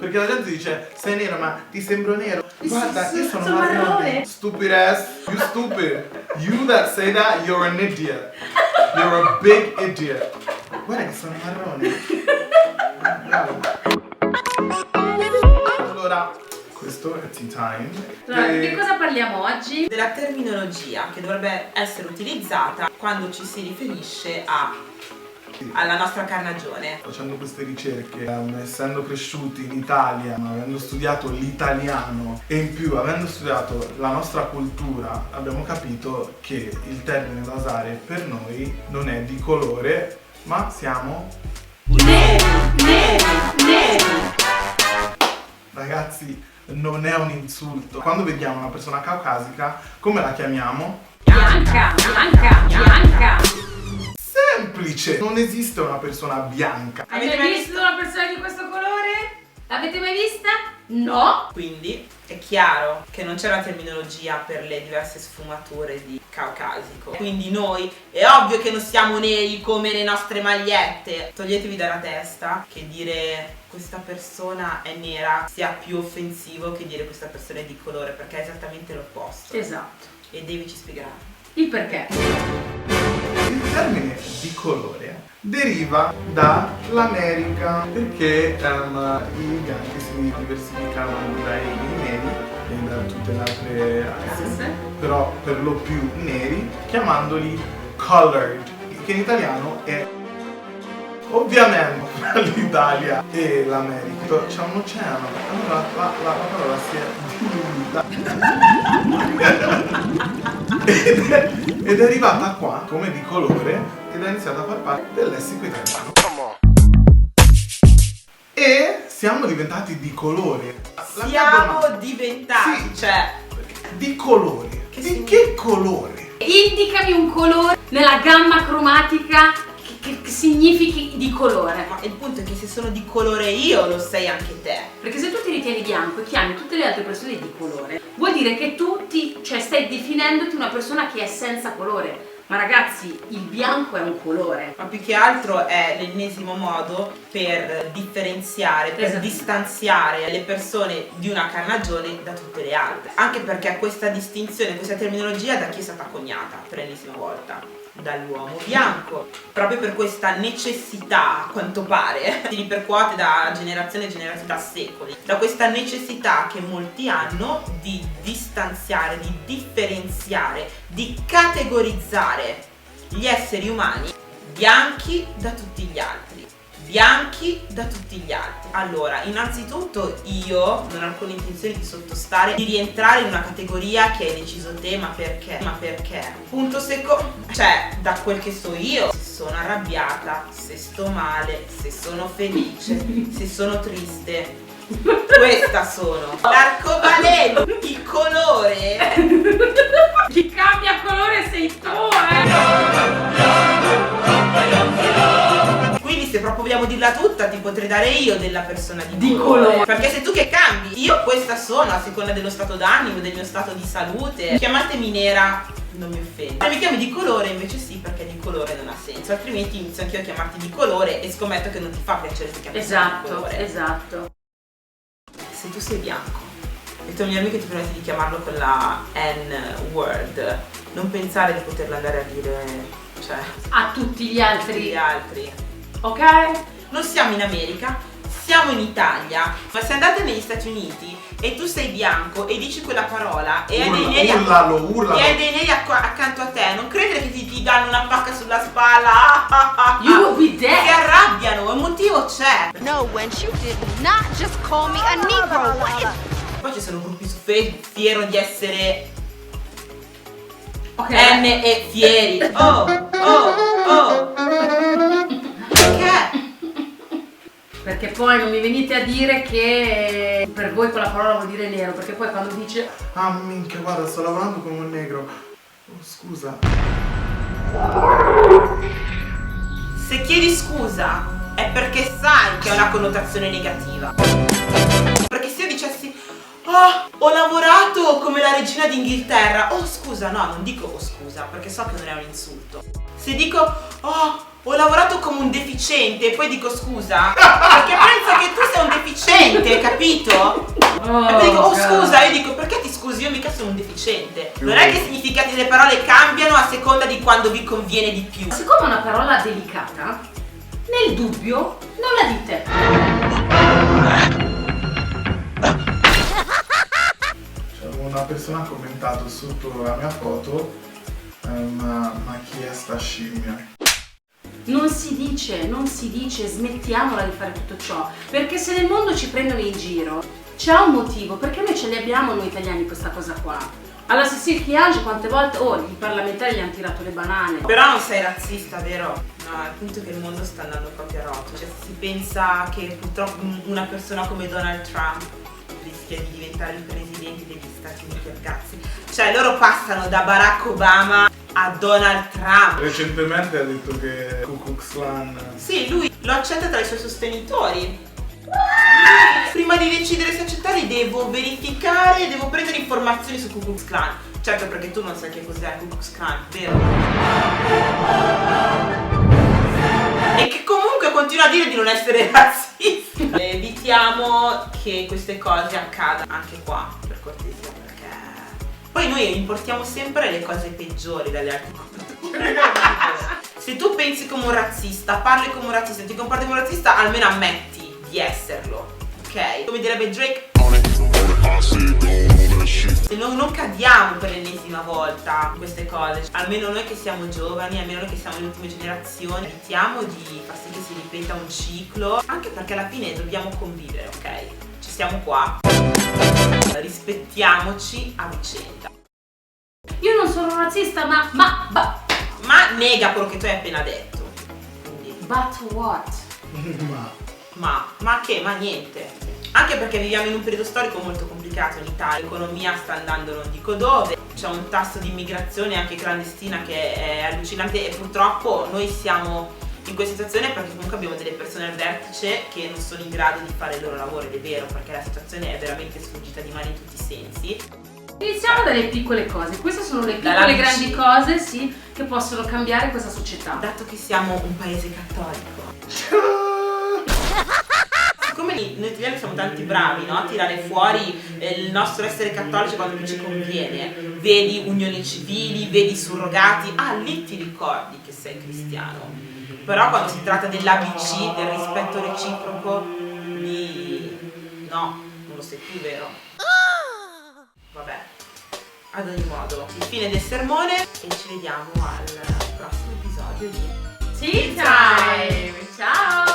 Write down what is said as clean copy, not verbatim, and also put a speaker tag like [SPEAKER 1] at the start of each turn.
[SPEAKER 1] Perché la gente dice sei nero ma ti sembro nero. Guarda, io sono
[SPEAKER 2] marrone.
[SPEAKER 1] marrone. Stupid ass, you stupid. You that say that, you're an idiot. You're a big idiot. Guarda che sono marrone. Bravo. Allora, questo è Tea Time.
[SPEAKER 2] Allora, di che cosa parliamo oggi?
[SPEAKER 3] Della terminologia che dovrebbe essere utilizzata quando ci si riferisce alla nostra carnagione.
[SPEAKER 1] Facendo queste ricerche, essendo cresciuti in Italia, avendo studiato l'italiano e in più avendo studiato la nostra cultura, abbiamo capito che il termine da usare per noi non è di colore, ma siamo
[SPEAKER 2] Neri.
[SPEAKER 1] ragazzi, non è un insulto. Quando vediamo una persona caucasica, come la chiamiamo?
[SPEAKER 2] Bianca.
[SPEAKER 1] Semplice! Non esiste una persona bianca.
[SPEAKER 2] Avete mai visto una persona di questo colore? L'avete mai vista? No.
[SPEAKER 3] Quindi è chiaro che non c'è una terminologia per le diverse sfumature di caucasico. Quindi noi è ovvio che non siamo neri come le nostre magliette. Toglietevi dalla testa che dire questa persona è nera sia più offensivo che dire questa persona è di colore, perché è esattamente l'opposto.
[SPEAKER 2] Esatto.
[SPEAKER 3] E Devi ci spiegherà.
[SPEAKER 2] Il perché?
[SPEAKER 1] Il termine di colore deriva dall'America perché i bianchi si diversificano dai neri e da tutte le altre razze, però per lo più neri, chiamandoli colored, che in italiano è ovviamente l'Italia e l'America. C'è un oceano, allora la parola si è diluita ed è arrivata qua come di colore ed è iniziata a far parte del lessico italiano. E siamo diventati di colore.
[SPEAKER 3] Diventati,
[SPEAKER 1] Sì.
[SPEAKER 3] cioè
[SPEAKER 1] Di colore. Di che colore?
[SPEAKER 2] Indicami un colore nella gamma cromatica che significhi di colore.
[SPEAKER 3] ma il punto è che se sono di colore io lo sei anche te.
[SPEAKER 2] Perché se tu ti ritieni bianco e chiami tutte le altre persone di colore, vuol dire che stai definendoti una persona che è senza colore. Ma ragazzi, il bianco è un colore.
[SPEAKER 3] Ma più che altro è l'ennesimo modo per differenziare, per
[SPEAKER 2] Esatto.
[SPEAKER 3] distanziare le persone di una carnagione da tutte le altre. Anche perché questa distinzione, questa terminologia da chi è stata coniata per l'ennesima volta? Dall'uomo bianco. Proprio per questa necessità, a quanto pare, si ripercuote da generazione in generazione, da secoli, da questa necessità che molti hanno di distanziare, di differenziare, di categorizzare gli esseri umani bianchi da tutti gli altri. Bianchi da tutti gli altri. Allora, innanzitutto io non ho alcuna intenzione di sottostare, di rientrare in una categoria che hai deciso te, ma perché? Punto secondo, cioè, da quel che so io, se sono arrabbiata, se sto male, se sono felice, se sono triste, questa sono. L'arcobaleno, il colore.
[SPEAKER 2] Chi cambia colore sei tu,
[SPEAKER 3] Quindi se proprio vogliamo dirla tutta ti potrei dare io della persona di
[SPEAKER 2] colore.
[SPEAKER 3] Perché se tu che cambi, io questa sono a seconda dello stato d'animo, del mio stato di salute. Chiamatemi nera, non mi offende. Se mi chiami di colore invece sì, perché di colore non ha senso. Altrimenti inizio anch'io a chiamarti di colore e scommetto che non ti fa piacere se chiami di colore.
[SPEAKER 2] Esatto.
[SPEAKER 3] Se tu sei bianco e il tuo migliore amico ti permette di chiamarlo con la N-word, non pensare di poterlo andare a dire, cioè,
[SPEAKER 2] A tutti gli
[SPEAKER 3] agli
[SPEAKER 2] altri.
[SPEAKER 3] altri.
[SPEAKER 2] Ok?
[SPEAKER 3] Non siamo in America, siamo in Italia, ma se andate negli Stati Uniti e tu sei bianco e dici quella parola e hai dei neri
[SPEAKER 1] Urlalo.
[SPEAKER 3] e hai dei neri accanto a te, non credere che ti danno una pacca sulla spalla.
[SPEAKER 2] You will be
[SPEAKER 3] Si
[SPEAKER 2] dead.
[SPEAKER 3] arrabbiano, un motivo c'è.
[SPEAKER 4] No, Wench, you did not just call me a Negro. What is...
[SPEAKER 3] Poi ci sono gruppi su Facebook fiero di essere
[SPEAKER 2] Ok.
[SPEAKER 3] N e fieri. Oh. Perché?
[SPEAKER 2] Perché poi non mi venite a dire che per voi quella parola vuol dire nero, perché poi quando dice
[SPEAKER 1] Ah minchia, guarda, sto lavorando con un negro. Oh, scusa.
[SPEAKER 3] Se chiedi scusa è perché sai che ha una connotazione negativa. Perché se io dicessi oh, ho lavorato come la regina d'Inghilterra. Oh scusa, no, non dico oh scusa, perché so che non è un insulto. Se dico oh, ho lavorato come un deficiente e poi dico scusa, perché penso che tu sei un deficiente, capito? E poi dico, oh scusa, io dico, perché ti scusi? Io mica sono un deficiente. Non è che i significati delle parole cambiano a seconda di quando vi conviene di più.
[SPEAKER 2] Siccome è una parola delicata, nel dubbio non la dite.
[SPEAKER 1] Una persona ha commentato sotto la mia foto, ma chi è sta scimmia?
[SPEAKER 2] Non si dice, smettiamola di fare tutto ciò, perché se nel mondo ci prendono in giro, c'è un motivo, perché noi ce li abbiamo noi italiani questa cosa qua. Alla Cécile Kyenge quante volte, i parlamentari gli hanno tirato le banane.
[SPEAKER 3] Però non sei razzista, vero? No, il punto è che il mondo sta andando proprio a rotto. Cioè, si pensa che purtroppo una persona come Donald Trump rischia di diventare il presidente degli Stati Uniti, ragazzi. Cioè, loro passano da Barack Obama a Donald Trump.
[SPEAKER 1] Recentemente ha detto che Ku Klux Klan...
[SPEAKER 3] Sì, lui lo accetta tra i suoi sostenitori. Prima di decidere se accettarli devo verificare, devo prendere informazioni su Ku Klux Klan. Certo, perché tu non sai che cos'è Ku Klux Klan, vero? E che comunque continua a dire di non essere razzista. Evitiamo che queste cose accadano anche qua, per cortesia, perché poi noi importiamo sempre le cose peggiori dalle altre culture. Se tu pensi come un razzista, parli come un razzista, ti comporti come un razzista, almeno ammetti di esserlo, ok? Come direbbe Drake, non cadiamo per l'ennesima volta in queste cose. Almeno noi che siamo giovani, almeno noi che siamo le ultime generazioni, evitiamo di far sì che si ripeta un ciclo, anche perché alla fine dobbiamo convivere, ok? Ci siamo qua, rispettiamoci a vicenda.
[SPEAKER 2] Io non sono razzista, ma
[SPEAKER 3] nega quello che tu hai appena detto. Quindi,
[SPEAKER 2] but what?
[SPEAKER 3] ma che? Ma niente. Anche perché viviamo in un periodo storico molto complicato in Italia, l'economia sta andando non dico dove, c'è un tasso di immigrazione anche clandestina che è allucinante e purtroppo noi siamo in questa situazione perché comunque abbiamo delle persone al vertice che non sono in grado di fare il loro lavoro, ed è vero, perché la situazione è veramente sfuggita di mano in tutti i sensi.
[SPEAKER 2] Iniziamo dalle piccole cose, queste sono le
[SPEAKER 3] Dalla
[SPEAKER 2] piccole
[SPEAKER 3] vicina.
[SPEAKER 2] grandi cose, sì, che possono cambiare questa società.
[SPEAKER 3] Dato che siamo un paese cattolico, siccome noi italiani siamo tanti bravi, no? A tirare fuori il nostro essere cattolici quando più ci conviene. Vedi unioni civili, vedi surrogati, lì ti ricordi che sei cristiano. Però quando si tratta dell'ABC, del rispetto reciproco, lì no, non lo sei più, vero? Vabbè, ad ogni modo, il fine del sermone e ci vediamo al prossimo episodio di
[SPEAKER 2] Tea Time! Ciao!